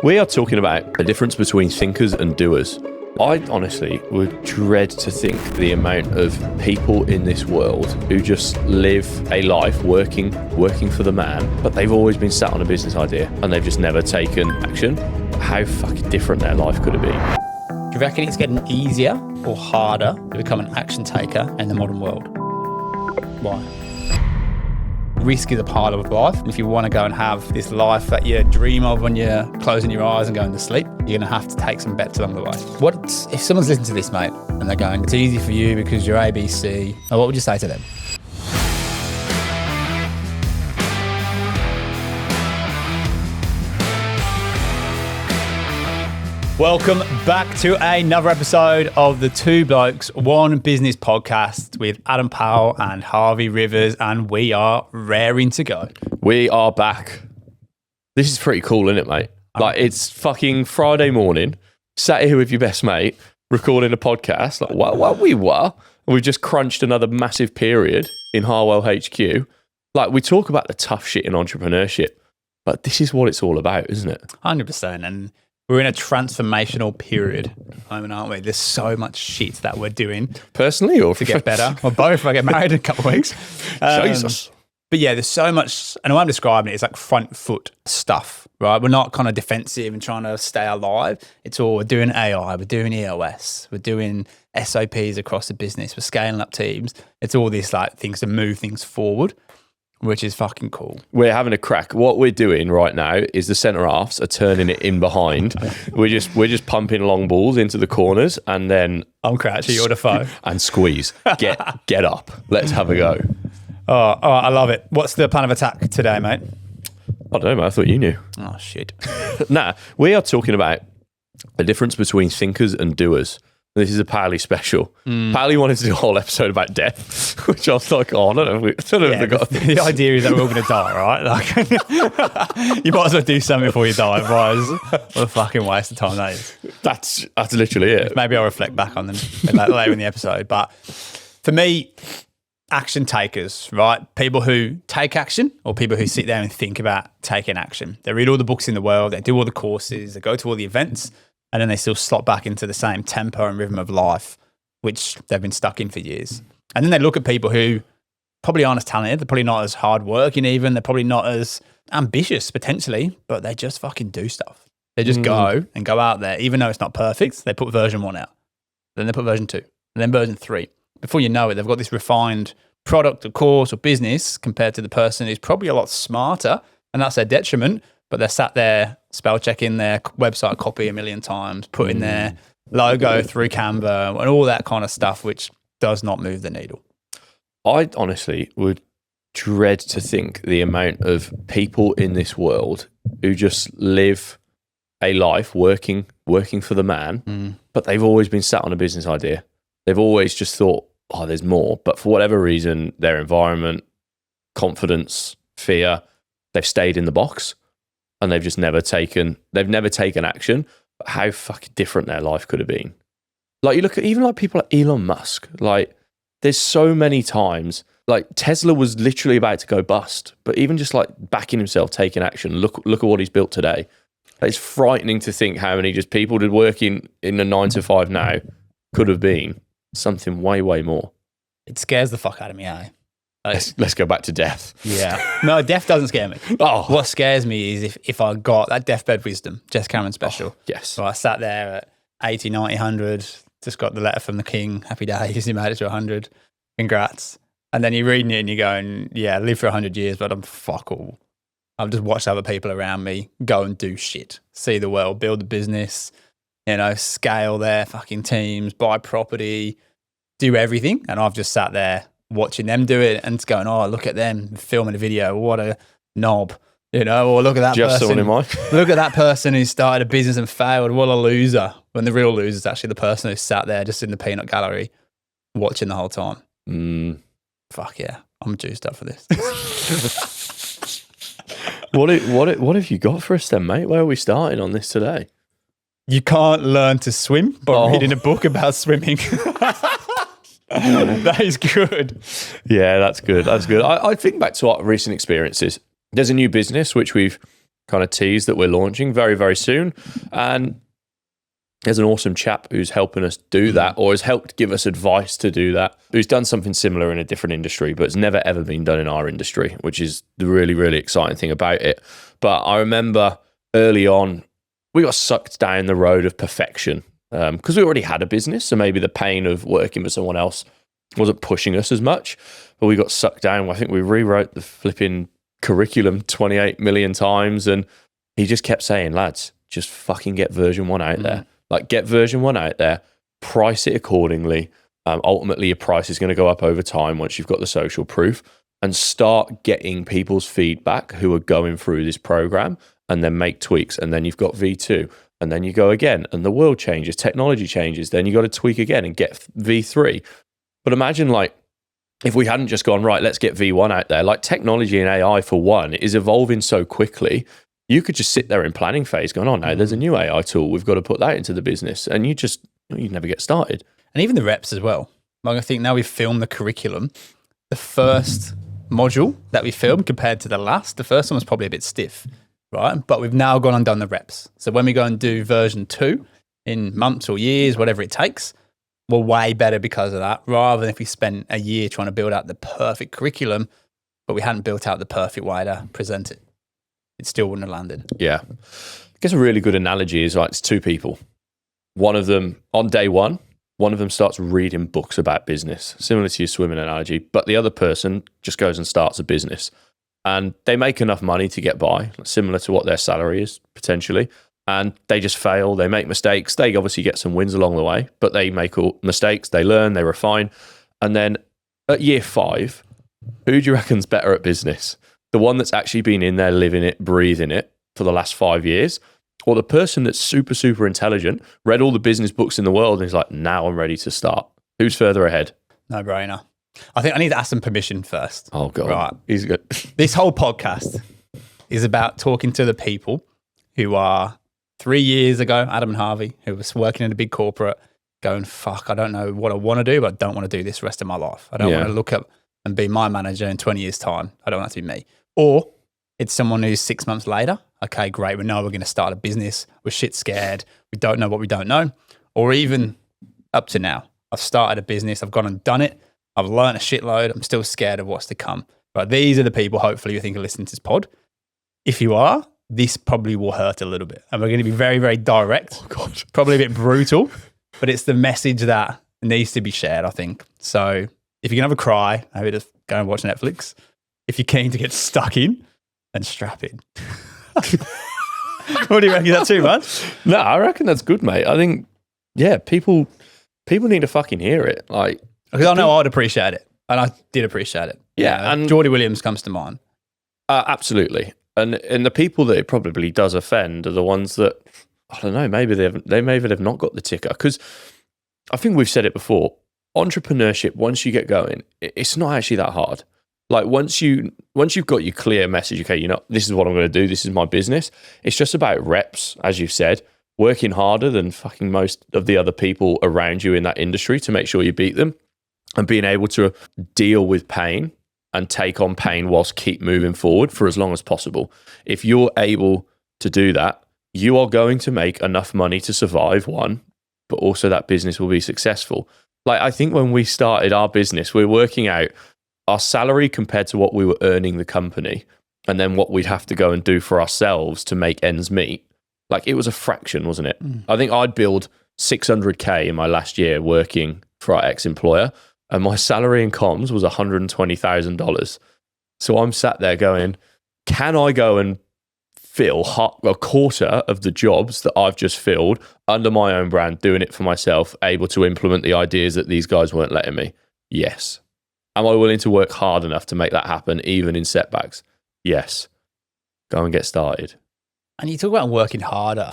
We are talking about the difference between thinkers and doers. I honestly would dread to think the amount of people in this world who just live a life working for the man, but they've always been sat on a business idea and they've just never taken action. How fucking different their life could have been. Do you reckon it's getting easier or harder to become an action taker in the modern world? Why? Risk is a part of life. If you want to go and have this life that you dream of when you're closing your eyes and going to sleep, you're going to have to take some bets along the way. What if someone's listening to this, mate, and they're going, it's easy for you because you're ABC, what would you say to them? Welcome back to another episode of the Two Blokes, One Business podcast with Adam Powell and Harvey Rivers, and we are raring to go. We are back. This is pretty cool, isn't it, mate? Like, it's fucking Friday morning, sat here with your best mate, recording a podcast. Like, what we were. And we've just crunched another massive period in Harwell HQ. Like, we talk about the tough shit in entrepreneurship, but this is what it's all about, isn't it? 100%. And we're in a transformational period at the moment, aren't we? There's so much shit that we're doing. Personally or to get better? Well, both. I get married in a couple of weeks. Jesus. But yeah, there's so much, and the way I'm describing it is like front foot stuff, right? We're not kind of defensive and trying to stay alive. It's all, we're doing AI, we're doing EOS, we're doing SOPs across the business, we're scaling up teams. It's all these like things to move things forward, which is fucking cool. We're having a crack. What we're doing right now is the centre halves are turning it in behind. we're just pumping long balls into the corners and then I'm crouching, you're the foe. And squeeze. Get up. Let's have a go. Oh, I love it. What's the plan of attack today, mate? I don't know, man. I thought you knew. Oh, shit. Nah, we are talking about the difference between thinkers and doers. This is a Pally special. Pally wanted to do a whole episode about death, which I was like, I don't know if we got the idea is that we're all going to die, right? Like, you might as well do something before you die. Otherwise, what a fucking waste of time that is. That's literally it. Maybe I'll reflect back on them later in the episode. But for me, action takers, right? People who take action or people who sit there and think about taking action. They read all the books in the world. They do all the courses. They go to all the events. And then they still slot back into the same tempo and rhythm of life, which they've been stuck in for years. And then they look at people who probably aren't as talented. They're probably not as hardworking even. They're probably not as ambitious potentially, but they just fucking do stuff. They just go out there. Even though it's not perfect, they put version 1 out. Then they put version 2. And then version 3. Before you know it, they've got this refined product or course or business compared to the person who's probably a lot smarter. And that's their detriment. But they're sat there spell checking their website copy a million times, putting their logo through Canva and all that kind of stuff, which does not move the needle. I honestly would dread to think the amount of people in this world who just live a life working for the man, but they've always been sat on a business idea. They've always just thought, oh, there's more. But for whatever reason, their environment, confidence, fear, they've stayed in the box. And they've just never taken action. But how fucking different their life could have been. Like, you look at even like people like Elon Musk, like there's so many times, like Tesla was literally about to go bust, but even just like backing himself, taking action, look at what he's built today. It's frightening to think how many just people did working in a 9 to 5 now could have been something way, way more. It scares the fuck out of me, eh? Let's go back to death. Yeah. No, death doesn't scare me. Oh. What scares me is if I got that deathbed wisdom, Jess Cameron special. Oh, yes. So I sat there at 80, 90, 100, just got the letter from the king. Happy days, you made it to 100. Congrats. And then you're reading it and you're going, yeah, live for 100 years, but I'm fuck all. I've just watched other people around me go and do shit, see the world, build a business, scale their fucking teams, buy property, do everything. And I've just sat there watching them do it and going, oh, look at them filming a video. What a knob, or look at that just person. In mind. Look at that person who started a business and failed. What a loser. When the real loser is actually the person who sat there just in the peanut gallery watching the whole time. Fuck yeah. I'm juiced up for this. What have you got for us then, mate? Where are we starting on this today? You can't learn to swim by reading a book about swimming. That is good. Yeah, that's good. I think back to our recent experiences. There's a new business which we've kind of tease that we're launching very, very soon. And there's an awesome chap who's helping us do that, or has helped give us advice to do that, who's done something similar in a different industry, but it's never ever been done in our industry, which is the really, really exciting thing about it. But I remember early on, we got sucked down the road of perfection because we already had a business. So maybe the pain of working with someone else wasn't pushing us as much, but we got sucked down. I think we rewrote the flipping curriculum 28 million times. And he just kept saying, lads, just fucking get version 1 out there. Like, get version 1 out there, price it accordingly. Ultimately, your price is going to go up over time once you've got the social proof, and start getting people's feedback who are going through this program, and then make tweaks. And then you've got V2, and then you go again, and the world changes, technology changes. Then you got to tweak again and get V3. But imagine, like, if we hadn't just gone, right, let's get V1 out there, like technology and AI for one is evolving so quickly. You could just sit there in planning phase going, oh, no, there's a new AI tool. We've got to put that into the business. And you never get started. And even the reps as well. Like, I think now we've filmed the curriculum. The first module that we filmed compared to the last, the first one was probably a bit stiff, right? But we've now gone and done the reps. So when we go and do version 2 in months or years, whatever it takes, we're way better because of that, rather than if we spent a year trying to build out the perfect curriculum, but we hadn't built out the perfect way to present it. It still wouldn't have landed. Yeah. I guess a really good analogy is like, it's 2 people. One of them, on day 1, one of them starts reading books about business, similar to your swimming analogy, but the other person just goes and starts a business. And they make enough money to get by, similar to what their salary is, potentially. And they just fail, they make mistakes. They obviously get some wins along the way, but they make all mistakes, they learn, they refine. And then at year 5, who do you reckon's better at business? The one that's actually been in there, living it, breathing it for the last 5 years, or the person that's super, super intelligent, read all the business books in the world and is like, now I'm ready to start? Who's further ahead? No brainer. I think I need to ask them permission first. Oh, God. Right. He's good. This whole podcast is about talking to the people who are 3 years ago, Adam and Harvey, who was working in a big corporate, going, fuck, I don't know what I want to do, but I don't want to do this the rest of my life. I don't want to look up and be my manager in 20 years' time. I don't want that to be me. Or it's someone who's 6 months later. Okay, great. We know we're going to start a business. We're shit scared. We don't know what we don't know. Or even up to now, I've started a business. I've gone and done it. I've learned a shitload. I'm still scared of what's to come. But these are the people, hopefully, you think are listening to this pod. If you are, this probably will hurt a little bit. And we're going to be very, very direct. Oh, God. Probably a bit brutal. But it's the message that needs to be shared, I think. So if you're going to have a cry, maybe just go and watch Netflix. If you're keen to get stuck in, then strap in. What do you reckon? Is that too much? No, I reckon that's good, mate. I think, yeah, people need to fucking hear it. Like, because I know I'd appreciate it. And I did appreciate it. Yeah. And Geordie Williams comes to mind. Absolutely. And the people that it probably does offend are the ones that, I don't know, maybe they maybe they've not got the ticker. Because I think we've said it before, entrepreneurship, once you get going, it's not actually that hard. Like once you've got your clear message, okay, this is what I'm going to do, this is my business. It's just about reps, as you've said, working harder than fucking most of the other people around you in that industry to make sure you beat them, and being able to deal with pain and take on pain whilst keep moving forward for as long as possible. If you're able to do that, you are going to make enough money to survive, one, but also that business will be successful. Like I think when we started our business, we were working out our salary compared to what we were earning the company, and then what we'd have to go and do for ourselves to make ends meet. Like it was a fraction, wasn't it? I think I'd billed 600K in my last year working for our ex-employer, and my salary in comms was $120,000. So I'm sat there going, can I go and fill a quarter of the jobs that I've just filled under my own brand, doing it for myself, able to implement the ideas that these guys weren't letting me? Yes. Am I willing to work hard enough to make that happen, even in setbacks? Yes. Go and get started. And you talk about working harder.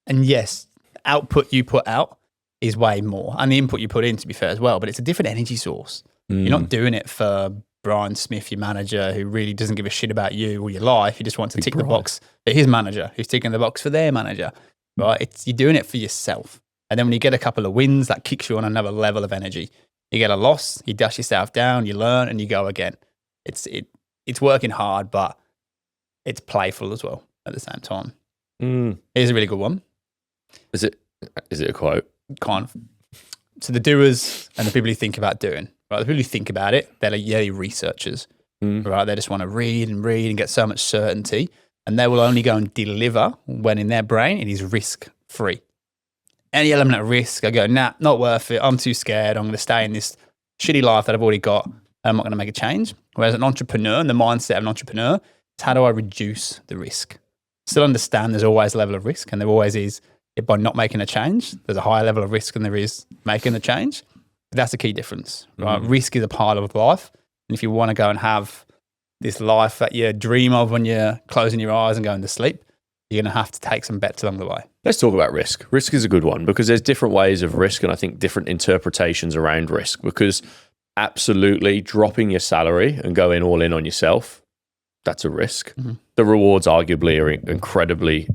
And yes, output you put out is way more. And the input you put in, to be fair, as well. But it's a different energy source. You're not doing it for Brian Smith, your manager, who really doesn't give a shit about you or your life. He just wants to tick the box for his manager, who's ticking the box for their manager. Right? You're doing it for yourself. And then when you get a couple of wins, that kicks you on another level of energy. You get a loss, you dust yourself down, you learn, and you go again. It's working hard, but it's playful as well. at the same time. Mm. Here's a really good one. Is it a quote? Kind of. So the doers and the people who think about doing, right? The people who think about it, they're like researchers, right? They just want to read and get so much certainty, and they will only go and deliver when in their brain it is risk-free. Any element of risk, I go, nah, not worth it. I'm too scared. I'm going to stay in this shitty life that I've already got. I'm not going to make a change. Whereas an entrepreneur, and the mindset of an entrepreneur, is how do I reduce the risk? Still understand there's always a level of risk, and there always is. By not making a change, there's a higher level of risk than there is making the change. But that's the key difference, right? Risk is a part of life. And if you want to go and have this life that you dream of when you're closing your eyes and going to sleep, you're going to have to take some bets along the way. Let's talk about risk. Risk is a good one because there's different ways of risk and I think different interpretations around risk, because absolutely dropping your salary and going all in on yourself, that's a risk. The rewards arguably are incredibly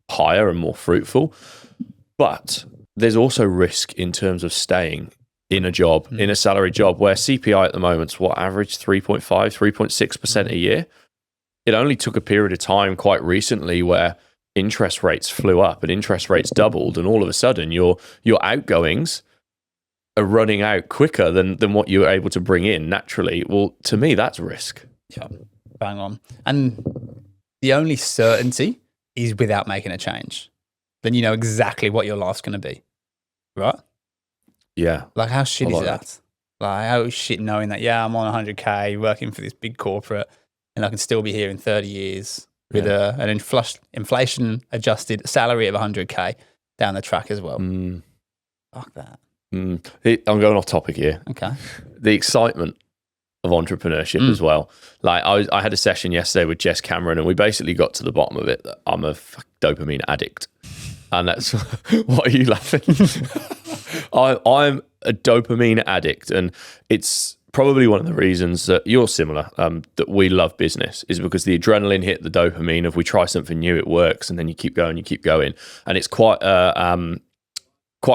higher and more fruitful, but there's also risk in terms of staying in a job, in a salary job, where CPI at the moment's what, average 3.5, 3.6% a year. It only took a period of time quite recently where interest rates flew up and interest rates doubled, and all of a sudden your outgoings are running out quicker than what you were able to bring in naturally. Well, to me, that's risk. Yeah, bang on. And the only certainty is without making a change. Then you know exactly what your life's going to be, right? Yeah. Like how shit is that? Like how shit knowing that, yeah, I'm on 100K working for this big corporate and I can still be here in 30 years with an inflation adjusted salary of 100K down the track as well. Fuck that. I'm going off topic here. Okay. The excitement of entrepreneurship as well. Like I had a session yesterday with Jess Cameron and we basically got to the bottom of it that I'm a dopamine addict. And that's, what are you laughing? I'm a dopamine addict, and it's probably one of the reasons that you're similar, that we love business, is because the adrenaline hit, the dopamine of we try something new, it works, and then you keep going. And it's quite a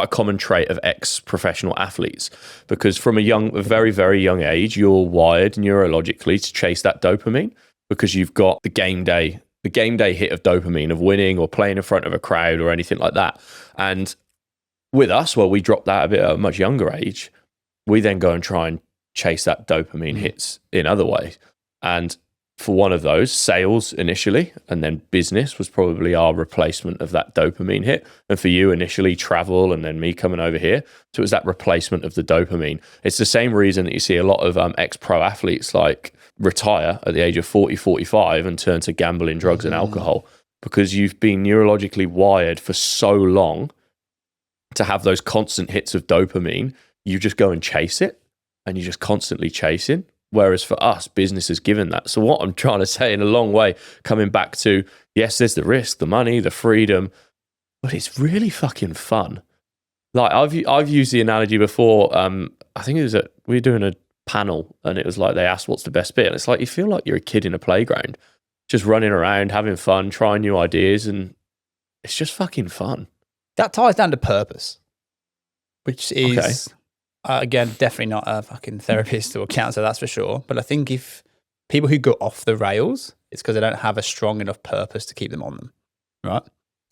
common trait of ex-professional athletes, because from a very, very young age, you're wired neurologically to chase that dopamine because you've got the game day hit of dopamine of winning or playing in front of a crowd or anything like that. And with us, well, we dropped that a bit at a much younger age. We then go and try and chase that dopamine hits in other ways. And for one of those, sales initially, and then business was probably our replacement of that dopamine hit. And for you, initially travel, and then me coming over here. So it was that replacement of the dopamine. It's the same reason that you see a lot of ex-pro athletes like retire at the age of 40, 45 and turn to gambling, drugs and alcohol, because you've been neurologically wired for so long to have those constant hits of dopamine. You just go and chase it, and you're just constantly chasing. Whereas for us, business has given that. So what I'm trying to say in a long way, coming back to, yes, there's the risk, the money, the freedom, but it's really fucking fun. Like I've used the analogy before. I think it was we were doing a panel, and it was like they asked what's the best bit, and it's like you feel like you're a kid in a playground, just running around, having fun, trying new ideas, and it's just fucking fun. That ties down to purpose, which is, again, definitely not a fucking therapist or counselor, that's for sure. But I think if people who go off the rails, it's because they don't have a strong enough purpose to keep them on them, right?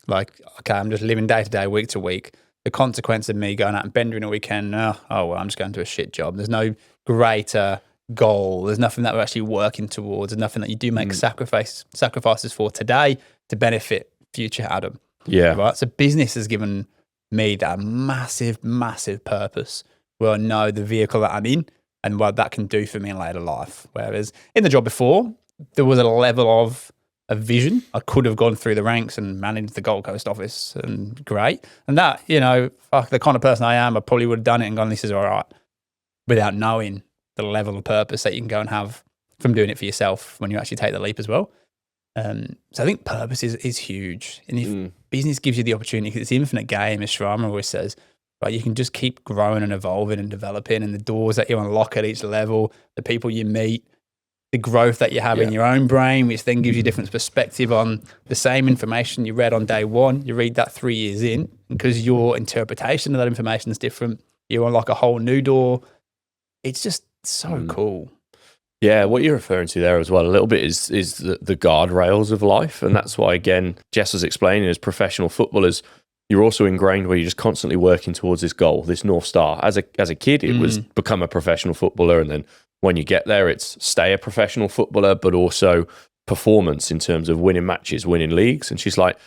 Like, okay, I'm just living day to day, week to week. The consequence of me going out and bending a weekend, well, I'm just going to a shit job. There's no greater goal. There's nothing that we're actually working towards. There's nothing that you do make sacrifices for today to benefit future Adam. Yeah. Right. So business has given me that massive, massive purpose where I know the vehicle that I'm in and what that can do for me in later life. Whereas in the job before, there was a level of a vision. I could have gone through the ranks and managed the Gold Coast office, and great. And that, the kind of person I am, I probably would have done it and gone, this is all right, without knowing the level of purpose that you can go and have from doing it for yourself when you actually take the leap as well. So I think purpose is huge. And if business gives you the opportunity, because it's an infinite game, as Sharma always says, right, you can just keep growing and evolving and developing, and the doors that you unlock at each level, the people you meet, the growth that you have in your own brain, which then gives you different perspective on the same information you read on day one. You read that 3 years in, because your interpretation of that information is different. You unlock a whole new door. It's just so cool. Yeah, what you're referring to there as well, a little bit is the guardrails of life. And that's why, again, Jess was explaining, as professional footballers, you're also ingrained where you're just constantly working towards this goal, this North Star. As a kid, it was become a professional footballer. And then when you get there, it's stay a professional footballer, but also performance in terms of winning matches, winning leagues. And she's like,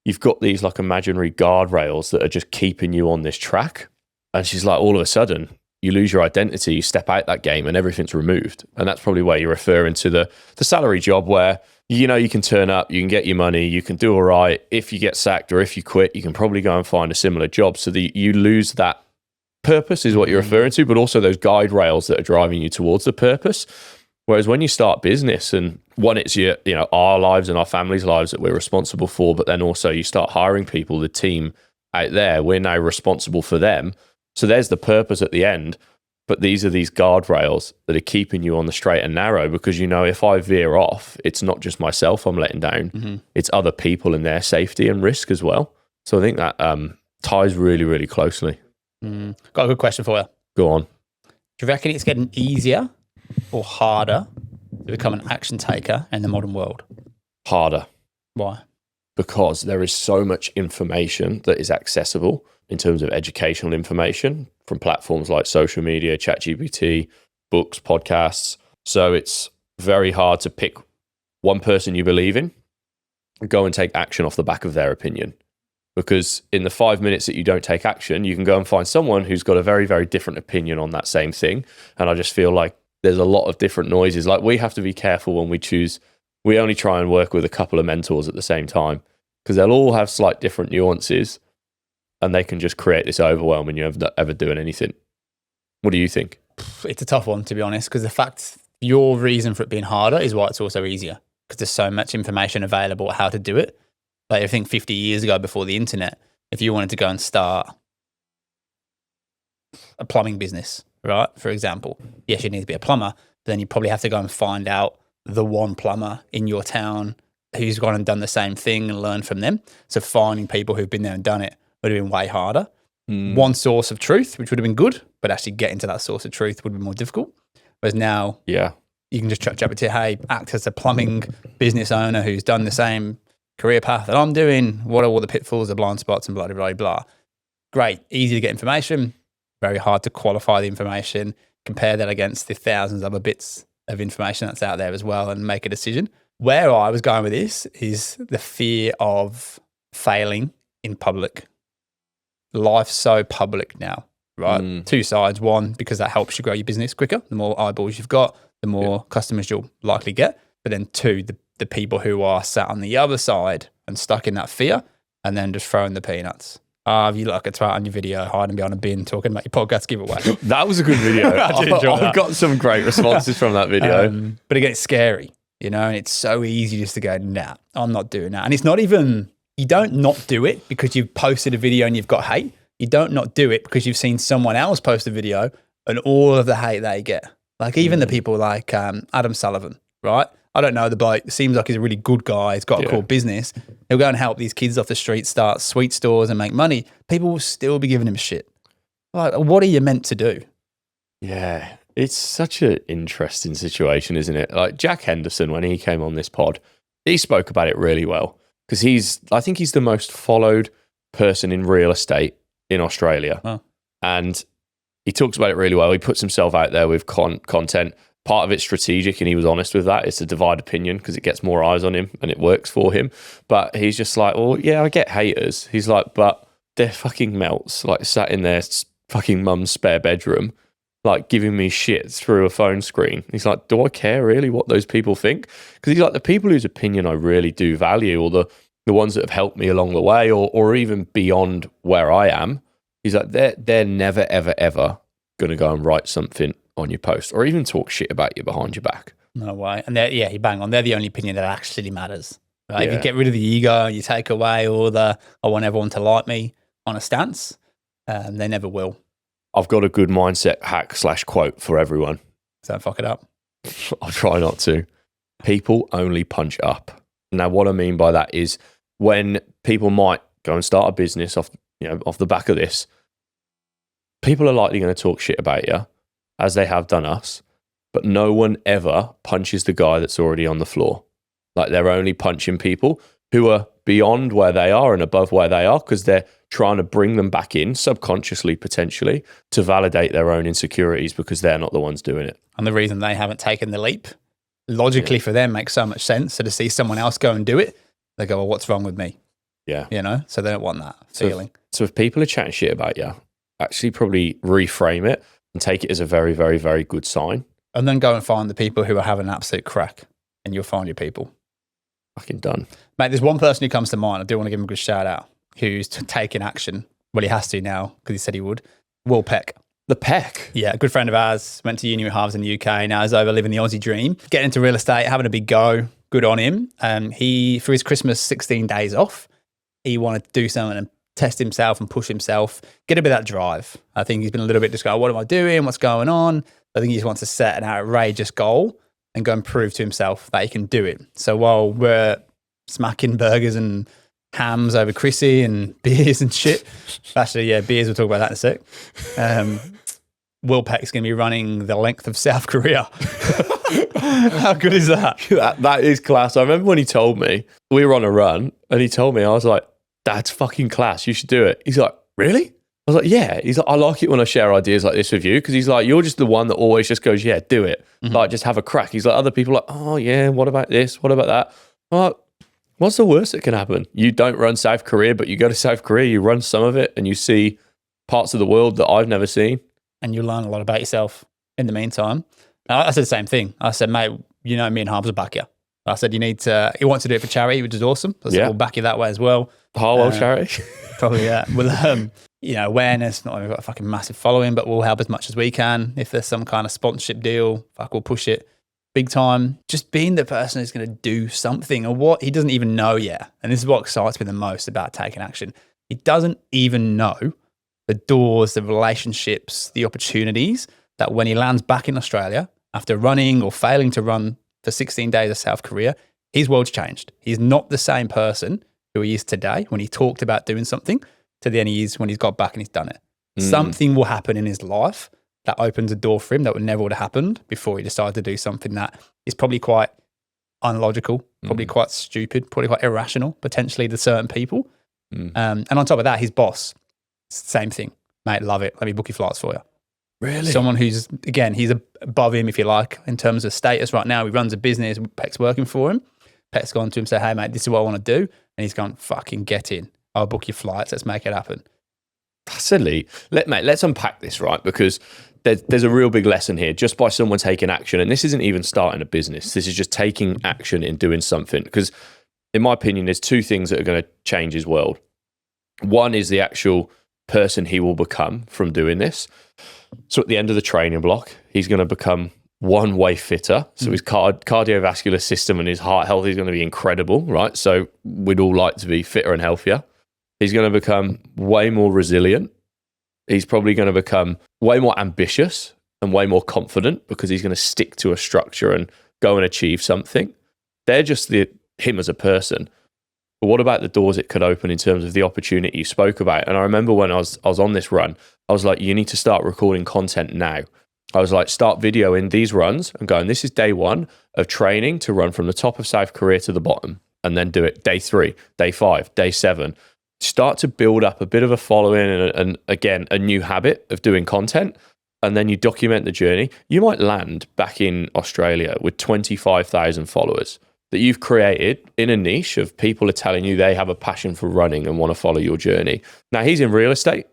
you've got these like imaginary guardrails that are just keeping you on this track. And she's like, all of a sudden, you lose your identity, you step out that game and everything's removed. And that's probably where you're referring to the salary job where, you know, you can turn up, you can get your money, you can do all right. If you get sacked or if you quit, you can probably go and find a similar job. So that you lose that purpose is what you're referring to, but also those guide rails that are driving you towards the purpose. Whereas when you start business, and one, it's our lives and our families' lives that we're responsible for, but then also you start hiring people, the team out there, we're now responsible for them. So there's the purpose at the end, but these are these guardrails that are keeping you on the straight and narrow, because, you know, if I veer off, it's not just myself I'm letting down, it's other people and their safety and risk as well. So I think that ties really, really closely. Got a good question for you. Go on. Do you reckon it's getting easier or harder to become an action taker in the modern world? Harder. Why? Because there is so much information that is accessible in terms of educational information from platforms like social media, ChatGPT, books, podcasts. So it's very hard to pick one person you believe in and go and take action off the back of their opinion. Because in the 5 minutes that you don't take action, you can go and find someone who's got a very, very different opinion on that same thing. And I just feel like there's a lot of different noises. Like, we have to be careful when we choose. We only try and work with a couple of mentors at the same time, because they'll all have slight different nuances and they can just create this overwhelm and you're not ever doing anything. What do you think? It's a tough one, to be honest, because the fact your reason for it being harder is why it's also easier, because there's so much information available how to do it. Like, I think 50 years ago, before the internet, if you wanted to go and start a plumbing business, right, for example, yes, you need to be a plumber, but then you probably have to go and find out the one plumber in your town who's gone and done the same thing and learn from them. So finding people who've been there and done it would have been way harder. One source of truth, which would have been good, but actually getting to that source of truth would be more difficult. Whereas now, you can just chat to, hey, act as a plumbing business owner who's done the same career path that I'm doing. What are all the pitfalls, the blind spots, and blah, blah, blah, blah. Great. Easy to get information. Very hard to qualify the information. Compare that against the thousands of other bits of information that's out there as well and make a decision. Where I was going with this is the fear of failing in public. Life's so public now, right? Two sides. One, because that helps you grow your business quicker. The more eyeballs you've got, the more customers you'll likely get. But then two, the people who are sat on the other side and stuck in that fear and then just throwing the peanuts. If you look like a twat on your video, hiding behind a bin, talking about your podcast giveaway. That was a good video. I've got some great responses from that video. But again, it's scary, and it's so easy just to go, nah, I'm not doing that. And it's not even, you don't not do it because you've posted a video and you've got hate. You don't not do it because you've seen someone else post a video and all of the hate they get. Like even the people like Adam Sullivan, right? I don't know the bloke. Seems like he's a really good guy. He's got a cool business. He'll go and help these kids off the street start sweet stores and make money. People will still be giving him shit. Like, what are you meant to do? Yeah, it's such an interesting situation, isn't it? Like Jack Henderson, when he came on this pod, he spoke about it really well because I think he's the most followed person in real estate in Australia. Oh. And he talks about it really well. He puts himself out there with content. Part of it's strategic, and he was honest with that. It's to divide opinion because it gets more eyes on him and it works for him. But he's just like, well, yeah, I get haters. He's like, but they're fucking melts, like sat in their fucking mum's spare bedroom, like giving me shit through a phone screen. He's like, do I care really what those people think? Because he's like, the people whose opinion I really do value, or the ones that have helped me along the way, or even beyond where I am, he's like, they're never, ever, ever going to go and write something on your post or even talk shit about you behind your back. No way. And you bang on. They're the only opinion that actually matters. Right? If you get rid of the ego, you take away all the I want everyone to like me on a stance, they never will. I've got a good mindset hack / quote for everyone. Don't fuck it up. I'll try not to. People only punch up. Now, what I mean by that is when people might go and start a business off the back of this, people are likely going to talk shit about you, as they have done us. but no one ever punches the guy that's already on the floor. Like they're only punching people who are beyond where they are and above where they are because they're trying to bring them back in subconsciously, potentially, to validate their own insecurities because they're not the ones doing it. And the reason they haven't taken the leap, logically for them, makes so much sense. So to see someone else go and do it, they go, well, what's wrong with me? Yeah. You know, so they don't want that feeling. So if people are chatting shit about you, actually probably reframe it and take it as a very, very, very good sign. And then go and find the people who are having an absolute crack and you'll find your people. Fucking done. Mate, there's one person who comes to mind. I do want to give him a good shout out who's taking action. Well, he has to now because he said he would. Will Peck. The Peck? Yeah, a good friend of ours. Went to uni with Harvard in the UK. Now he's over living the Aussie dream. Getting into real estate, having a big go. Good on him. He, for his Christmas 16 days off, he wanted to do something and test himself and push himself, get a bit of that drive. I think he's been a little bit just going, what am I doing? What's going on? I think he just wants to set an outrageous goal and go and prove to himself that he can do it. So while we're smacking burgers and hams over Chrissy and beers and shit, actually, yeah, beers, we'll talk about that in a sec. Will Peck's going to be running the length of South Korea. How good is that? That is class. I remember when he told me, we were on a run and he told me, I was like, that's fucking class. You should do it. He's like, really? I was like, yeah. He's like, I like it when I share ideas like this with you because he's like, you're just the one that always just goes, yeah, do it. Mm-hmm. Like, just have a crack. He's like, other people are like, oh, yeah, what about this? What about that? I'm like, what's the worst that can happen? You don't run South Korea, but you go to South Korea, you run some of it and you see parts of the world that I've never seen. And you learn a lot about yourself in the meantime. And I said the same thing. I said, mate, you know, me and Harms will back you. I said, he wants to do it for charity, which is awesome. I said, we'll back you that way as well. Harwell charity? Probably, yeah. Well, you know, awareness, not only got a fucking massive following, but we'll help as much as we can. If there's some kind of sponsorship deal, we'll push it big time. Just being the person who's going to do something or what he doesn't even know yet. And this is what excites me the most about taking action. He doesn't even know the doors, the relationships, the opportunities that when he lands back in Australia after running or failing to run for 16 days of South Korea, his world's changed. He's not the same person who he is today when he talked about doing something to then he is when he's got back and he's done it. Something will happen in his life that opens a door for him that would never would have happened before he decided to do something that is probably quite unlogical, probably quite stupid, probably quite irrational, potentially to certain people. And on top of that, his boss, same thing. Mate, love it. Let me book your flights for you. Really? Someone who's, again, he's above him, if you like, in terms of status right now. He runs a business, Peck's working for him. Peck's gone to him and said, hey, mate, this is what I want to do. And he's gone, fucking get in. I'll book your flights. Let's make it happen. That's elite. Mate, let's unpack this, right? Because there's a real big lesson here just by someone taking action. And this isn't even starting a business. This is just taking action in doing something. Because in my opinion, there's two things that are going to change his world. One is the actual person he will become from doing this. So at the end of the training block, he's going to become one way fitter. So his cardiovascular system and his heart health is going to be incredible, right? So we'd all like to be fitter and healthier. He's going to become way more resilient. He's probably going to become way more ambitious and way more confident because he's going to stick to a structure and go and achieve something. They're just him as a person. But what about the doors it could open in terms of the opportunity you spoke about? And I remember when I was on this run, I was like, you need to start recording content now. I was like, start videoing these runs and going, this is day one of training to run from the top of South Korea to the bottom, and then do it day 3, day 5, day 7. Start to build up a bit of a following and again, a new habit of doing content. And then you document the journey. You might land back in Australia with 25,000 followers that you've created in a niche of people are telling you they have a passion for running and want to follow your journey. Now he's in real estate,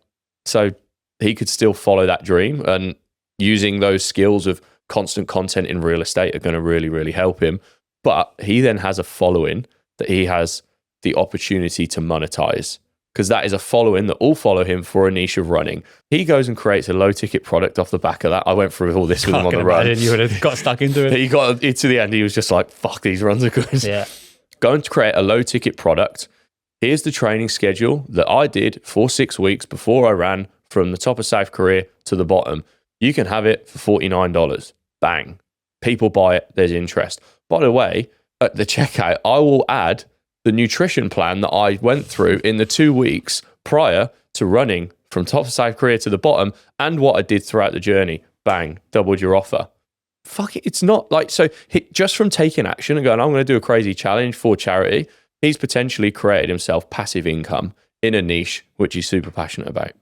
so he could still follow that dream, and using those skills of constant content in real estate are going to really, really help him. But he then has a following that he has the opportunity to monetize, because that is a following that all follow him for a niche of running. He goes and creates a low ticket product off the back of that. I went through all this with him on the run. You would have got stuck into it. He got to the end. He was just like, fuck, these runs are good. Yeah. Going to create a low ticket product. Here's the training schedule that I did for 6 weeks before I ran from the top of South Korea to the bottom. You can have it for $49. Bang. People buy it. There's interest. By the way, at the checkout, I will add the nutrition plan that I went through in the 2 weeks prior to running from top of South Korea to the bottom and what I did throughout the journey. Bang, doubled your offer. fuck it, it's not like, so just from taking action and going, I'm going to do a crazy challenge for charity, he's potentially created himself passive income in a niche which he's super passionate about.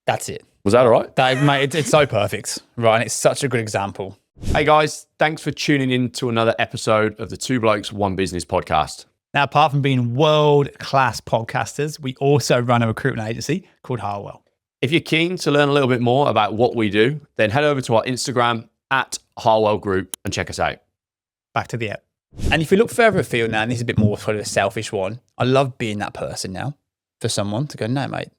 That's it. Was that all right? Mate, it's so perfect, right? And it's such a good example. Hey guys, thanks for tuning in to another episode of the Two Blokes, One Business podcast. Now, apart from being world-class podcasters, we also run a recruitment agency called Harwell. If you're keen to learn a little bit more about what we do, then head over to our Instagram at Harwell Group and check us out. Back to the app. And if you look further afield now, and this is a bit more sort of a selfish one, I love being that person now for someone to go, no, mate,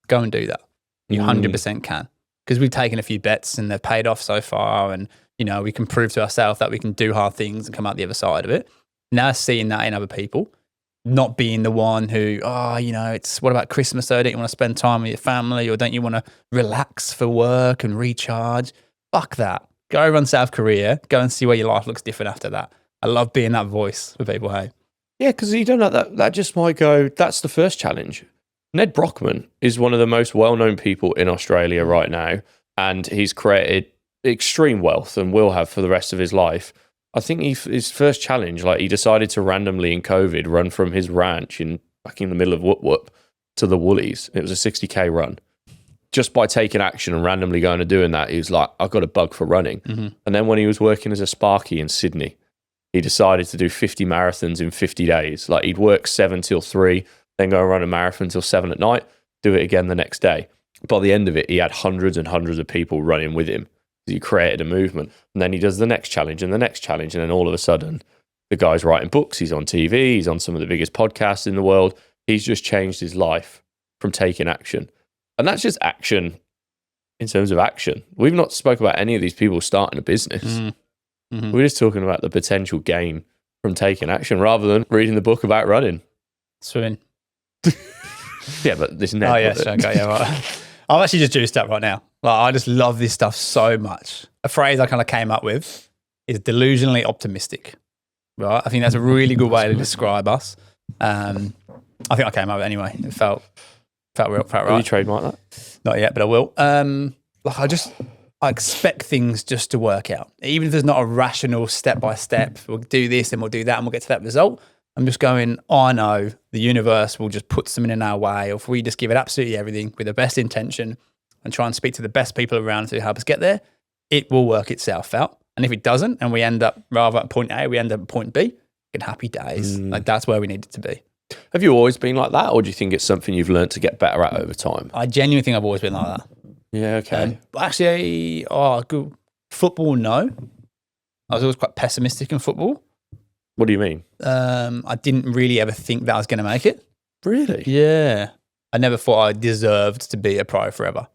go and do that. You 100% can. Because we've taken a few bets and they've paid off so far. And, you know, we can prove to ourselves that we can do hard things and come out the other side of it. Now seeing that in other people, not being the one who, it's what about Christmas though? Don't you want to spend time with your family, or don't you want to relax for work and recharge? Fuck that. Go run South Korea. Go and see where your life looks different after that. I love being that voice for people, hey. Yeah, because you don't know that just might go, that's the first challenge. Ned Brockman is one of the most well-known people in Australia right now, and he's created extreme wealth and will have for the rest of his life. I think his first challenge, like he decided to randomly in COVID run from his ranch back in the middle of Whoop Whoop to the Woolies. It was a 60k run. Just by taking action and randomly going and doing that, he was like, I've got a bug for running. Mm-hmm. And then when he was working as a Sparky in Sydney, he decided to do 50 marathons in 50 days. Like he'd work 7 till 3, then go and run a marathon till 7 at night, do it again the next day. By the end of it, he had hundreds and hundreds of people running with him. He created a movement. And then he does the next challenge and the next challenge. And then all of a sudden, the guy's writing books. He's on TV. He's on some of the biggest podcasts in the world. He's just changed his life from taking action. And that's just action in terms of action. We've not spoke about any of these people starting a business. Mm-hmm. We're just talking about the potential gain from taking action rather than reading the book about running. Swimming. Yeah, but this Ned. Oh, yes. Okay, yeah, right. I'm actually just juiced up right now. Like, I just love this stuff so much. A phrase I kind of came up with is delusionally optimistic. Right? I think that's a really good way to describe us. I think I came up with it anyway. It felt right. Will you trademark that? Not yet, but I will. I expect things just to work out. Even if there's not a rational step-by-step, we'll do this and we'll do that and we'll get to that result. I'm just going, I know the universe will just put something in our way, or if we just give it absolutely everything with the best intention and try and speak to the best people around to help us get there, it will work itself out. And if it doesn't, and we end up rather at point A, we end up at point B, in happy days. Like that's where we need it to be. Have you always been like that, or do you think it's something you've learned to get better at over time? I genuinely think I've always been like that. Yeah, okay. But actually, good. Football, no. I was always quite pessimistic in football. What do you mean? I didn't really ever think that I was going to make it. Really? Yeah. I never thought I deserved to be a pro forever.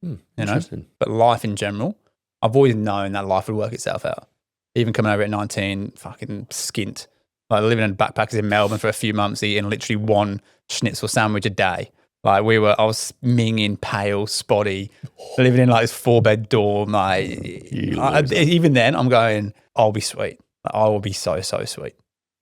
You know? But life in general, I've always known that life would work itself out. Even coming over at 19, fucking skint. Like living in backpackers in Melbourne for a few months, eating literally one schnitzel sandwich a day. Like I was minging, pale, spotty, living in like this 4-bed dorm. Like, even then, I'm going, I'll be sweet. I will be so, so sweet.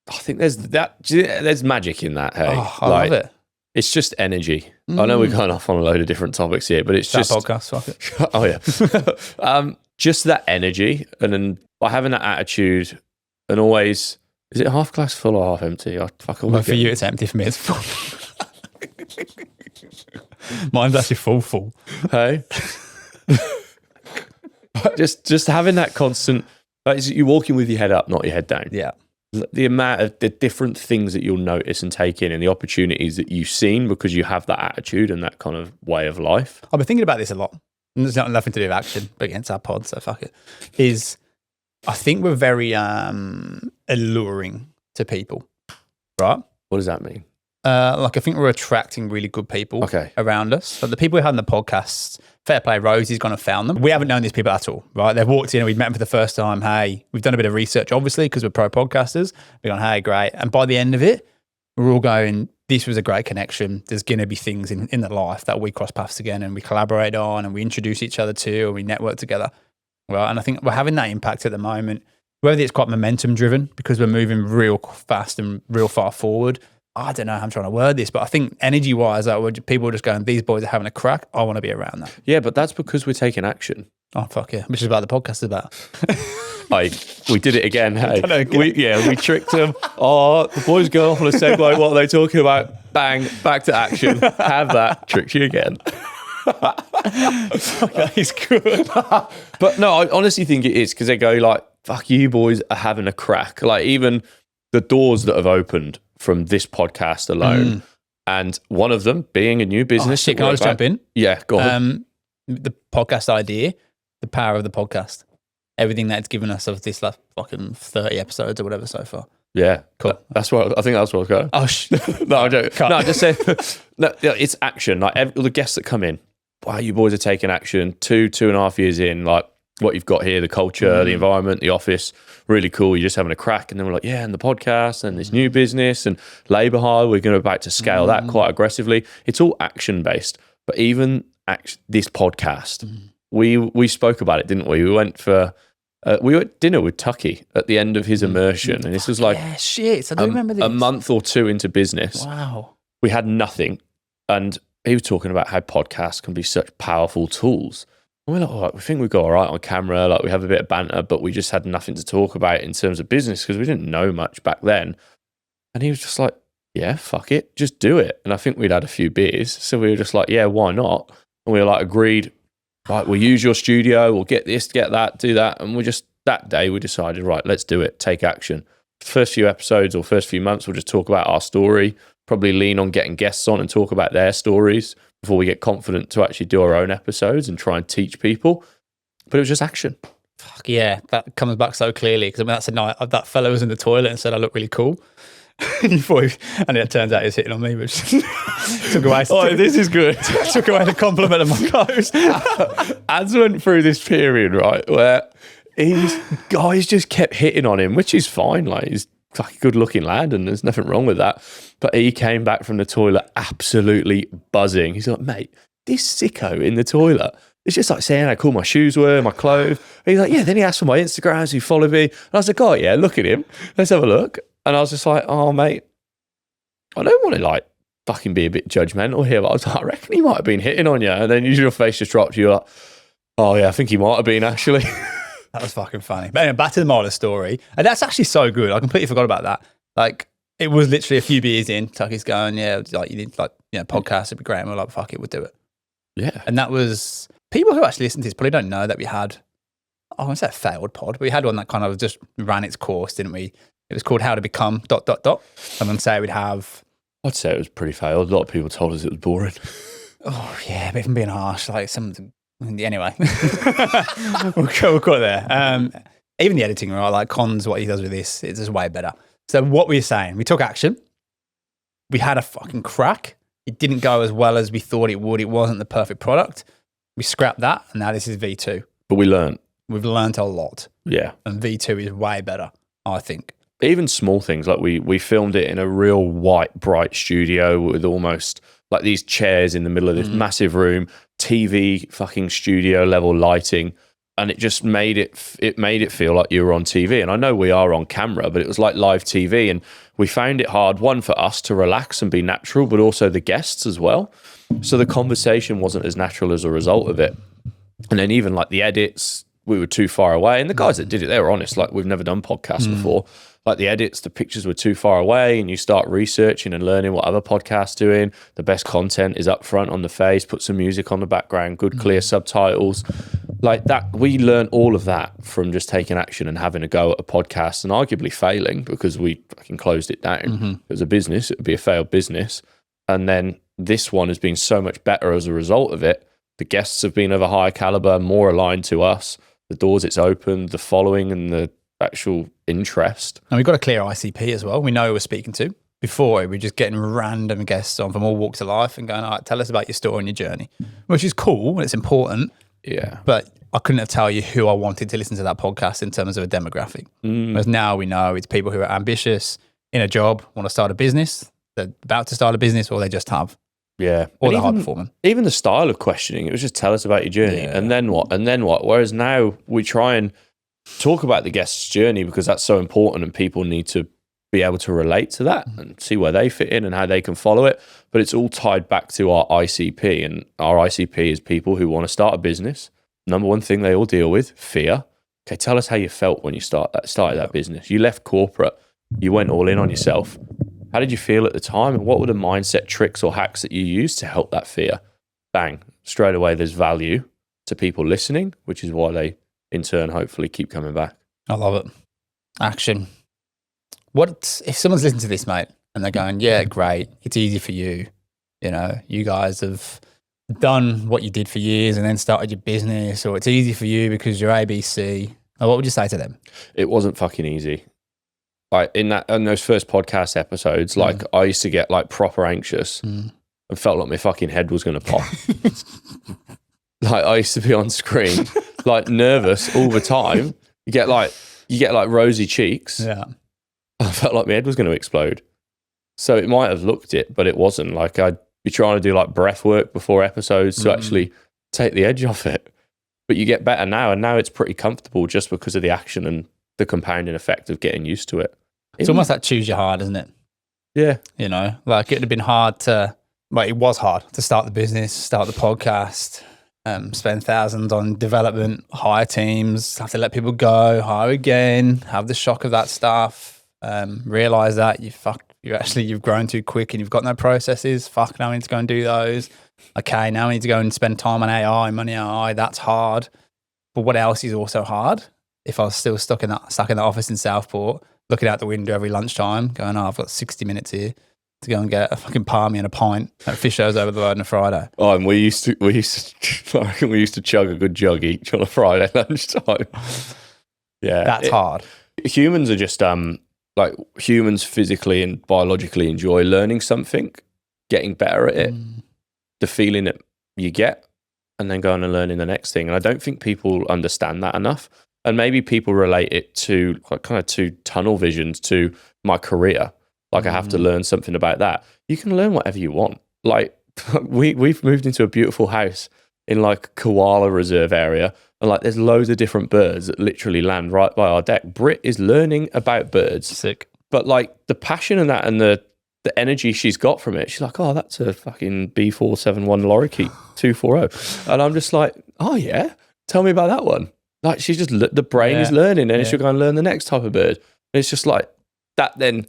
I think there's magic in that. Hey, I love it. It's just energy. I know we're going off on a load of different topics here, but it's that just podcast. Fuck it. Oh yeah, just that energy, and then by having that attitude, and always, is it half glass full or half empty? Well, for you, it's empty. For me, it's full. Mine's actually full. Hey, just having that constant. Like, you're walking with your head up, not your head down. Yeah. The amount of the different things that you'll notice and take in, and the opportunities that you've seen because you have that attitude and that kind of way of life. I've been thinking about this a lot. And there's nothing to do with action, but against our pod, so fuck it. I think we're very alluring to people, right? What does that mean? I think we're attracting really good people around us. So the people we had in the podcast, fair play, Rosie's gone and found them. We haven't known these people at all, right? They've walked in and we've met them for the first time. Hey, we've done a bit of research, obviously, because we're pro podcasters. We're going, hey, great. And by the end of it, we're all going, this was a great connection. There's going to be things in the life that we cross paths again and we collaborate on and we introduce each other to and we network together. Right? And I think we're having that impact at the moment. Whether it's quite momentum driven because we're moving real fast and real far forward, I don't know how I'm trying to word this, but I think energy wise, like, people are just going, these boys are having a crack. I want to be around that. Yeah, but that's because we're taking action. Oh, fuck yeah. Which is what the podcast is about. We did it again. Hey, Okay. we tricked them. Oh, the boys go off on a segue. What are they talking about? Bang, back to action. Have that. Tricked you again. That is good. But no, I honestly think it is, because they go like, fuck, you boys are having a crack. Like, even the doors that have opened from this podcast alone, and one of them being a new business. Can I just jump in? Yeah, go on. The podcast idea, the power of the podcast, everything that it's given us of this last fucking 30 episodes or whatever so far. Yeah, cool. That's what I think. That's what I was going. Oh, no, I don't. No, I just said no. It's action. Like, all the guests that come in, wow, you boys are taking action. 2.5 years in, like what you've got here, the culture, the environment, the office, really cool. You're just having a crack, and then we're like, yeah, and the podcast and this new business and labour hire. We're going to about to scale that quite aggressively. It's all action based, but even this podcast, we spoke about it, didn't we? We went for. We were at dinner with Tucky at the end of his immersion, and this was like shit. I do remember this. A month or two into business. Wow. We had nothing, and he was talking about how podcasts can be such powerful tools. And we're like, oh, we think we got all right on camera, like we have a bit of banter, but we just had nothing to talk about in terms of business because we didn't know much back then. And he was just like, yeah, fuck it, just do it. And I think we'd had a few beers, so we were just like, yeah, why not? And we were like, agreed. Right, we'll use your studio, we'll get this, get that, do that. And that day we decided, right, let's do it, take action. First few episodes or first few months, we'll just talk about our story, probably lean on getting guests on and talk about their stories before we get confident to actually do our own episodes and try and teach people. But it was just action. Fuck yeah, that comes back so clearly. Because I mean, that's a night that fella was in the toilet and said I look really cool. And it turns out he's hitting on me, which took away. This is good. Took away the compliment of my clothes. Ads went through this period, right, where guys just kept hitting on him, which is fine. Like, he's like a good-looking lad, and there's nothing wrong with that. But he came back from the toilet absolutely buzzing. He's like, mate, this sicko in the toilet. It's just like saying how cool my shoes were, my clothes. And he's like, yeah. Then he asked for my Instagram, so he followed me. And I was like, oh yeah, look at him. Let's have a look. And I was just like, oh, mate, I don't want to like fucking be a bit judgmental here, but I was like, I reckon he might have been hitting on you. And then your face just drops. You're like, oh, yeah, I think he might have been actually. That was fucking funny. But anyway, back to the moral of the story. And that's actually so good. I completely forgot about that. Like, it was literally a few beers in. Tucky's going, yeah, like, you need, like, podcast would be great. And we're like, fuck it, we'll do it. Yeah. And that was, people who actually listen to this probably don't know that we had, I won't say a failed pod, but we had one that kind of just ran its course, didn't we? It was called How to Become ... And then say we'd have... I'd say it was pretty failed. A lot of people told us it was boring. Oh, yeah, but if I'm being harsh, like anyway. we'll call it there. Even the editing, right? Like Con's, what he does with this, it's just way better. So what we're saying, we took action. We had a fucking crack. It didn't go as well as we thought it would. It wasn't the perfect product. We scrapped that, and now this is V2. But we learned. We've learned a lot. Yeah. And V2 is way better, I think. Even small things, like we filmed it in a real white, bright studio with almost like these chairs in the middle of this massive room, TV fucking studio level lighting, and it just made it feel like you were on TV. And I know we are on camera, but it was like live TV, and we found it hard, one, for us to relax and be natural, but also the guests as well. So the conversation wasn't as natural as a result of it. And then even like the edits, we were too far away. And the guys that did it, they were honest, like, we've never done podcasts before. Like, the edits, the pictures were too far away, and you start researching and learning what other podcasts are doing. The best content is up front on the face, put some music on the background, good clear subtitles. Like that, we learned all of that from just taking action and having a go at a podcast and arguably failing because we fucking closed it down. It was a business, it would be a failed business. And then this one has been so much better as a result of it. The guests have been of a higher caliber, more aligned to us. The doors it's opened, the following and the actual interest. And we've got a clear ICP as well. We know who we're speaking to. Before, we're just getting random guests on from all walks of life and going, all right, tell us about your story and your journey, which is cool and it's important. Yeah. But I couldn't have tell you who I wanted to listen to that podcast in terms of a demographic. Whereas now we know it's people who are ambitious, in a job, want to start a business, they're about to start a business, or they just have. Yeah. Or they're high performing. Even the style of questioning, it was just tell us about your journey and then what? And then what? Whereas now we try and talk about the guest's journey because that's so important and people need to be able to relate to that and see where they fit in and how they can follow it. But it's all tied back to our ICP, and our ICP is people who want to start a business. Number one thing they all deal with, fear. Okay, tell us how you felt when you started that business. You left corporate, you went all in on yourself. How did you feel at the time, and what were the mindset tricks or hacks that you used to help that fear? Bang, straight away there's value to people listening, which is why they in turn hopefully keep coming back. I love it. Action. What if someone's listening to this, mate, and they're going, yeah, great, it's easy for you. You know, you guys have done what you did for years and then started your business, or it's easy for you because you're ABC. What would you say to them? It wasn't fucking easy. Like in those first podcast episodes, like I used to get like proper anxious and felt like my fucking head was going to pop. Like I used to be on screen, like nervous all the time. You get like rosy cheeks. Yeah. I felt like my head was going to explode. So it might have looked it, but it wasn't. Like I'd be trying to do like breath work before episodes to actually take the edge off it. But you get better now, and now it's pretty comfortable just because of the action and the compounding effect of getting used to it. It's almost like choose your hard, isn't it? Yeah. You know, like it would have been hard it was hard to start the business, start the podcast, spend thousands on development, hire teams, have to let people go, hire again, have the shock of that stuff. Realize that you've grown too quick and you've got no processes. Fuck, now I need to go and do those. Okay, now I need to go and spend time on AI, money on AI. That's hard. But what else is also hard? If I was still stuck in the office in Southport, looking out the window every lunchtime, going, I've got 60 minutes here to go and get a fucking palmy and a pint at Fisher's over the road on a Friday. Oh, and we used to I reckon we used to chug a good jug each on a Friday lunchtime. Yeah, that's hard. Humans are just like humans physically and biologically enjoy learning something, getting better at it, the feeling that you get, and then going and learning the next thing. And I don't think people understand that enough. And maybe people relate it to like kind of to tunnel visions to my career. Like I have to learn something about that. You can learn whatever you want. Like we've moved into a beautiful house in like koala reserve area. And like there's loads of different birds that literally land right by our deck. Brit is learning about birds. Sick. But like the passion and that and the energy she's got from it, she's like, oh, that's a fucking B471 lorikeet 240. And I'm just like, oh yeah, tell me about that one. Like she's just, the brain is learning, and she'll go and learn the next type of bird. And it's just like, that then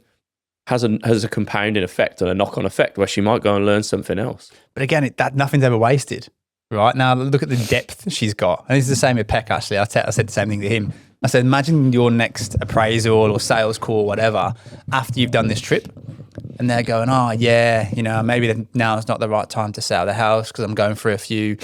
has a compounding effect and a knock-on effect where she might go and learn something else. But again, nothing's ever wasted. Right now, look at the depth she's got. And it's the same with Peck, actually. I said the same thing to him. I said, imagine your next appraisal or sales call or whatever after you've done this trip. And they're going, oh, yeah, you know, maybe now is not the right time to sell the house because I'm going through a few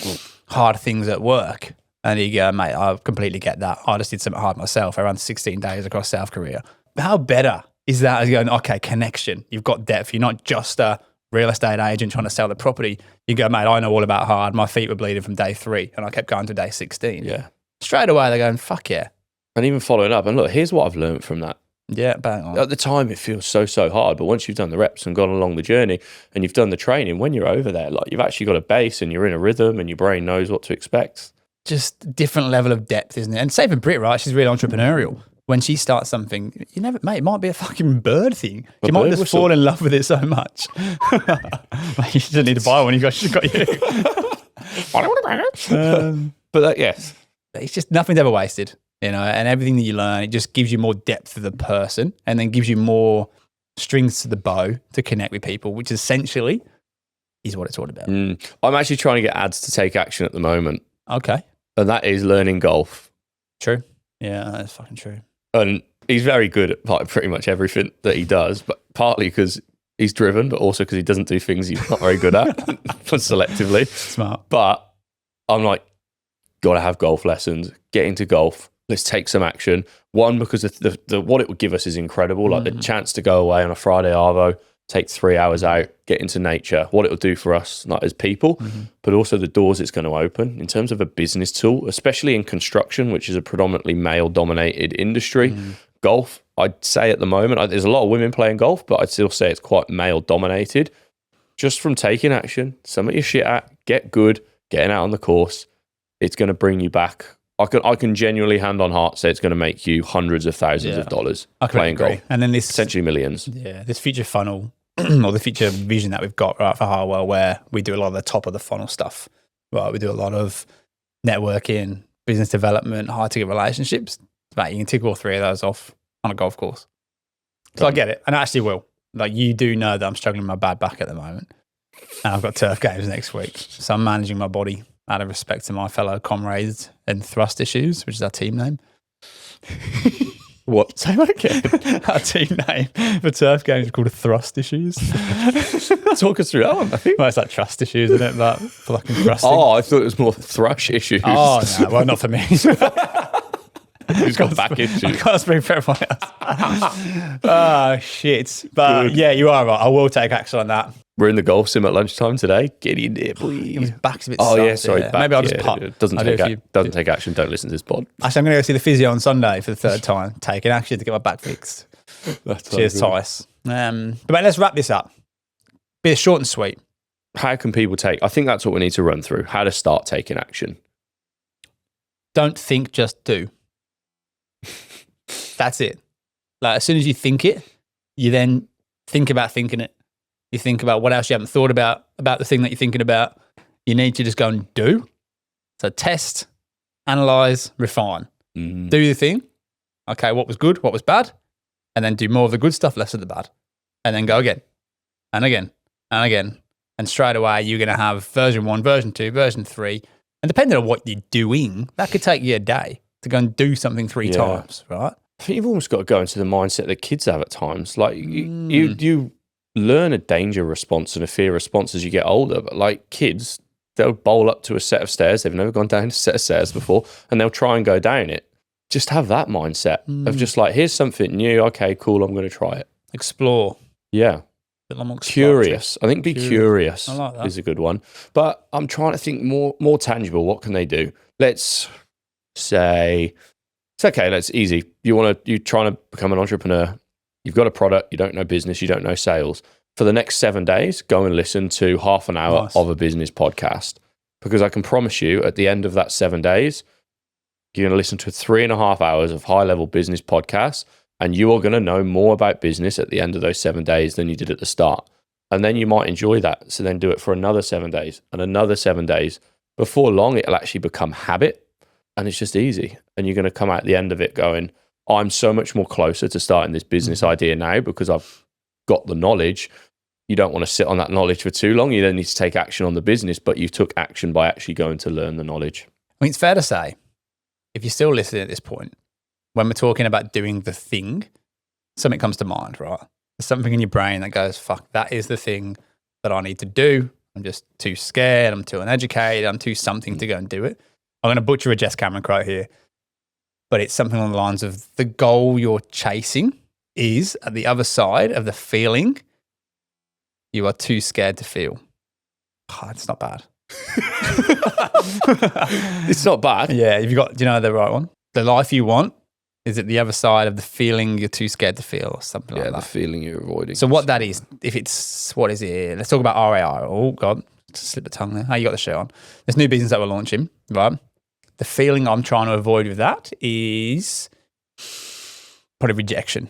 hard things at work. And you go, mate, I completely get that. I just did something hard myself. I ran 16 days across South Korea. How better is that as going, okay, connection. You've got depth. You're not just a real estate agent trying to sell the property. You go, mate, I know all about hard. My feet were bleeding from day 3 and I kept going to day 16. Yeah. Straight away, they're going, fuck yeah. And even following up. And look, here's what I've learned from that. Yeah, bang on. At the time, it feels so hard. But once you've done the reps and gone along the journey and you've done the training, when you're over there, like you've actually got a base and you're in a rhythm and your brain knows what to expect. Just different level of depth, isn't it? And same for Brit, right? She's really entrepreneurial. When she starts something, you never, mate, it might be a fucking bird thing. You might just fall in love with it so much. Mate, you don't need to buy one. She's got you. But that, yes. It's just nothing's ever wasted, you know, and everything that you learn, it just gives you more depth of the person and then gives you more strings to the bow to connect with people, which essentially is what it's all about. I'm actually trying to get ads to take action at the moment. Okay. And that is learning golf. True. Yeah, that's fucking true. And he's very good at like pretty much everything that he does, but partly because he's driven, but also because he doesn't do things he's not very good at selectively. Smart. But I'm like, got to have golf lessons, get into golf. Let's take some action. One, because the what it would give us is incredible. Like the chance to go away on a Friday arvo, take 3 hours out, get into nature, what it will do for us, not as people, but also the doors it's going to open in terms of a business tool, especially in construction, which is a predominantly male-dominated industry. Golf, I'd say at the moment, there's a lot of women playing golf, but I'd still say it's quite male-dominated. Just from taking action, some of your shit out, get good, getting out on the course, it's going to bring you back I can genuinely hand on heart say it's going to make you hundreds of thousands of dollars playing golf. And then this essentially millions. Yeah, this future funnel or the future vision that we've got right for Harwell, where we do a lot of the top of the funnel stuff. Right, we do a lot of networking, business development, high ticket relationships. Mate, you can tick all three of those off on a golf course. So I get it, and I actually will. Like, you do know that I'm struggling with my bad back at the moment, and I've got turf games next week, so I'm managing my body out of respect to my fellow comrades and Thrust Issues, which is our team name. What? Say that again. Our team name for turf games is called Thrust Issues. Talk us through that one, I think. Well, it's like trust issues, isn't it? But fucking thrusting. Oh, I thought it was more thrush issues. Oh, no. Well, not for me. Who's got back issues? I can't speak for everyone else. Oh, shit. But yeah, you are right. I will take action on that. We're in the golf sim at lunchtime today. Get in there, please. His back's a bit Oh, soft, yeah, sorry. Back, maybe I'll just putt. It doesn't take action. Don't listen to this pod. Actually, I'm going to go see the physio on Sunday for the third time, taking action to get my back fixed. Cheers, Tice. But mate, let's wrap this up. Be short and sweet. How can people I think that's what we need to run through. How to start taking action. Don't think, just do. That's it. Like, as soon as you think it, you then think about thinking it. You think about what else you haven't thought about the thing that you're thinking about. You need to just go and do. So test, analyze, refine. Do the thing. Okay, what was good, what was bad? And then do more of the good stuff, less of the bad. And then go again and again and again. And straight away, you're going to have version 1, version 2, version 3. And depending on what you're doing, that could take you a day to go and do something 3 times, right? I think you've almost got to go into the mindset that kids have at times. Like you learn a danger response and a fear response as you get older. But like kids, they'll bowl up to a set of stairs. They've never gone down a set of stairs before, and they'll try and go down it. Just have that mindset of just like, here's something new. Okay, cool. I'm going to try it. Explore. Yeah. Curious. I think be curious is a good one. But I'm trying to think more tangible. What can they do? Let's say it's okay. That's easy. You're trying to become an entrepreneur. You've got a product. You don't know business. You don't know sales. For the next 7 days, go and listen to half an hour of a business podcast, because I can promise you at the end of that 7 days, you're going to listen to 3.5 hours of high level business podcasts. And you are going to know more about business at the end of those 7 days than you did at the start. And then you might enjoy that. So then do it for another 7 days and another 7 days. Before long, it'll actually become habit, and it's just easy. And you're going to come out the end of it going, I'm so much more closer to starting this business idea now because I've got the knowledge. You don't want to sit on that knowledge for too long. You then need to take action on the business, but you took action by actually going to learn the knowledge. I mean, it's fair to say, if you're still listening at this point, when we're talking about doing the thing, something comes to mind, right? There's something in your brain that goes, fuck, that is the thing that I need to do. I'm just too scared. I'm too uneducated. I'm too something to go and do it. I'm going to butcher a Jess Cameron quote here, but it's something along the lines of the goal you're chasing is at the other side of the feeling you are too scared to feel. Oh, it's not bad. It's not bad. Yeah. Do you know the right one? The life you want is at the other side of the feeling you're too scared to feel, or something like that. Yeah, the feeling you're avoiding. So what that is, if it's, what is it? Let's talk about RAI. Oh, God, slip the tongue there. How you got the shirt on? This new business that we're launching, right? The feeling I'm trying to avoid with that is probably rejection,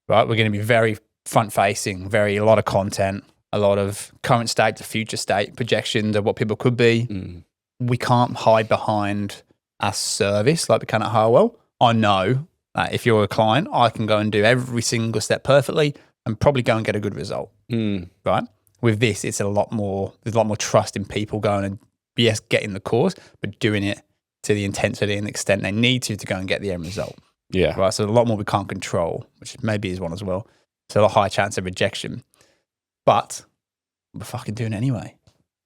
right? We're going to be very front-facing, a lot of content, a lot of current state to future state projections of what people could be. We can't hide behind a service like we can at Harwell. I know that if you're a client, I can go and do every single step perfectly and probably go and get a good result, right? With this, there's a lot more trust in people going and, yes, getting the course, but doing it to the intensity and extent they need to go and get the end result. Yeah. Right. So a lot more we can't control, which maybe is one as well. So a high chance of rejection, but we're fucking doing it anyway.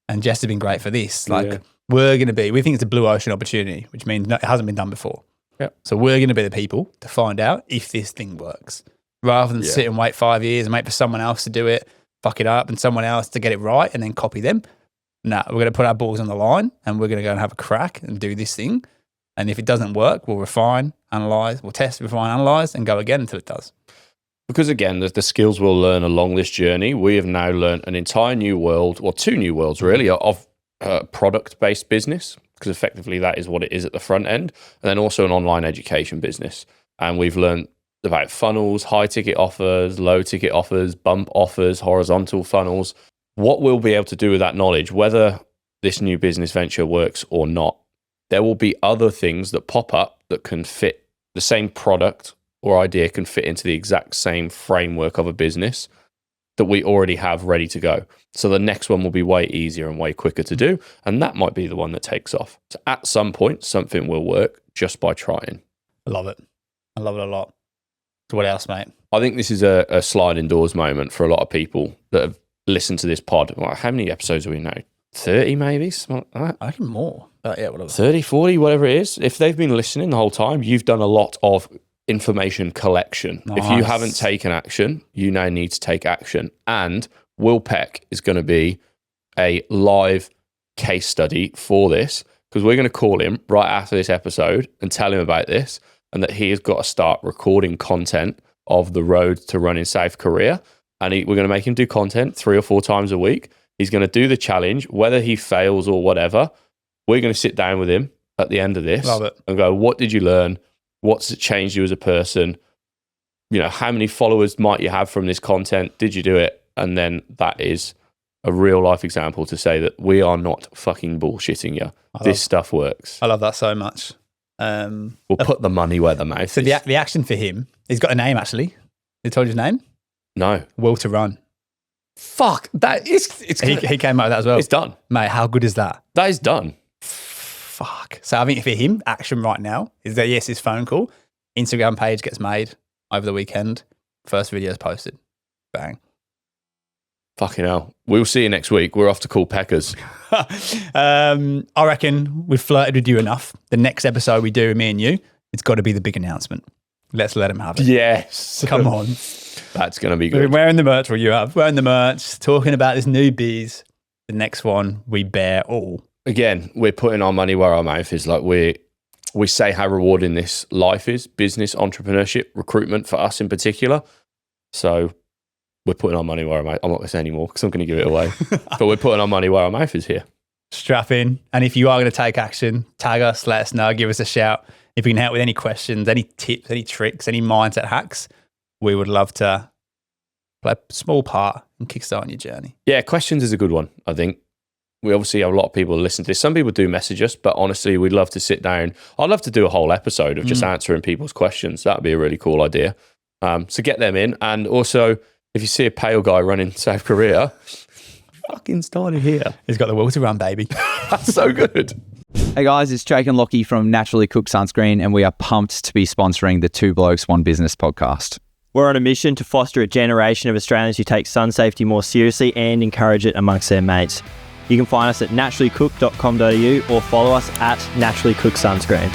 And Jess has been great for this. Like, we think it's a blue ocean opportunity, which means it hasn't been done before. Yep. So we're going to be the people to find out if this thing works, rather than sit and wait 5 years and wait for someone else to do it, fuck it up, and someone else to get it right and then copy them. No, we're going to put our balls on the line and we're going to go and have a crack and do this thing. And if it doesn't work, we'll refine, analyze, we'll test, refine, analyze, and go again until it does. Because again, the skills we'll learn along this journey, we have now learned an entire new world, or 2 new worlds really, of product-based business. because effectively that is what it is at the front end. And then also an online education business. And we've learned about funnels, high ticket offers, low ticket offers, bump offers, horizontal funnels. What we'll be able to do with that knowledge, whether this new business venture works or not, there will be other things that pop up that can fit the same product or idea, can fit into the exact same framework of a business that we already have ready to go. So the next one will be way easier and way quicker to do. And that might be the one that takes off. So at some point, something will work just by trying. I love it. I love it a lot. So what else, mate? I think this is a sliding doors moment for a lot of people that have listened to this pod. Like, how many episodes are we now? 30 maybe? Something like that? I reckon more. But yeah, whatever. 30, 40, whatever it is. If they've been listening the whole time, you've done a lot of information collection. Nice. If you haven't taken action, you now need to take action. And Will Peck is going to be a live case study for this, because we're going to call him right after this episode and tell him about this, and that he has got to start recording content of the road to running South Korea. And we're going to make him do content 3 or 4 times a week. He's going to do the challenge, whether he fails or whatever. We're going to sit down with him at the end of this and go, what did you learn? What's changed you as a person? You know, how many followers might you have from this content? Did you do it? And then that is a real life example to say that we are not fucking bullshitting you. This stuff works. I love that so much. We'll put the money where the mouth so is. The action for him, he's got a name actually. He told you his name? No. Will to Run. Fuck. That is. He came out with that as well. It's done. Mate, how good is that? That is done. Fuck. So I think for him, action right now is that, yes, his phone call, Instagram page gets made over the weekend, first video is posted. Bang. Fucking hell. We'll see you next week. We're off to call Peckers. I reckon we've flirted with you enough. The next episode we do, me and you, it's got to be the big announcement. Let's let him have it. Yes. Come on. That's going to be We've good. been wearing the merch, or you have, wearing the merch, talking about this new biz. The next one, we bear all. Again, we're putting our money where our mouth is. Like we say how rewarding this life is, business, entrepreneurship, recruitment for us in particular. So we're putting our money where our mouth. I'm not going to say anymore because I'm going to give it away. But we're putting our money where our mouth is here. Strap in. And if you are going to take action, tag us, let us know, give us a shout. If you can help with any questions, any tips, any tricks, any mindset hacks, we would love to play a small part in kickstarting your journey. Yeah, questions is a good one, I think. We obviously have a lot of people who listen to this. Some people do message us, but honestly, we'd love to sit down. I'd love to do a whole episode of just answering people's questions. That would be a really cool idea. So get them in. And also, if you see a pale guy running South Korea, fucking start it here. He's got the will to run, baby. That's so good. Hey guys, it's Jake and Lockie from Naturally Cooked Sunscreen, and we are pumped to be sponsoring the Two Blokes, One Business podcast. We're on a mission to foster a generation of Australians who take sun safety more seriously and encourage it amongst their mates. You can find us at naturallycook.com.au or follow us at Naturally Cooked Sunscreen.